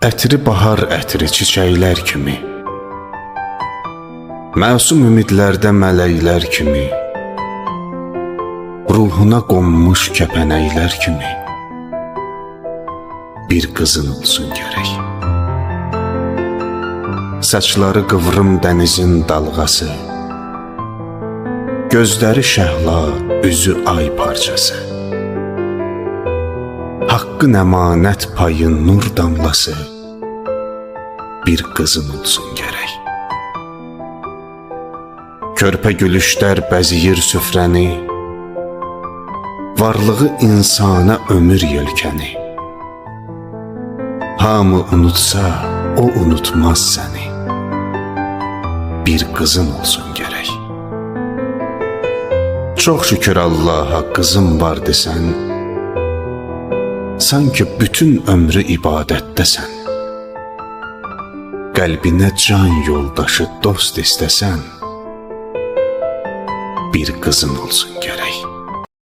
ətri bahar ətri çiçəklər kimi, məsum ümidlərdə mələklər kimi, ruhuna qonmuş kəpənəklər kimi bir qızın olsun gərək. Saçları qıvrım dənizin dalğası, gözləri şəhla, üzü ay parçası, haqqın əmanət payı nur damlası bir qızın olsun gərək. Körpə gülüşlər bəziyir süfrəni, varlığı insana ömür yelkəni. Hamı unutsa, o unutmaz səni, bir qızın olsun gərək. Çox şükür Allaha qızım var desən, sanki bütün ömrü ibadətdəsən. Qəlbinə can yoldaşı, dost istəsən, bir qızın olsun gərək.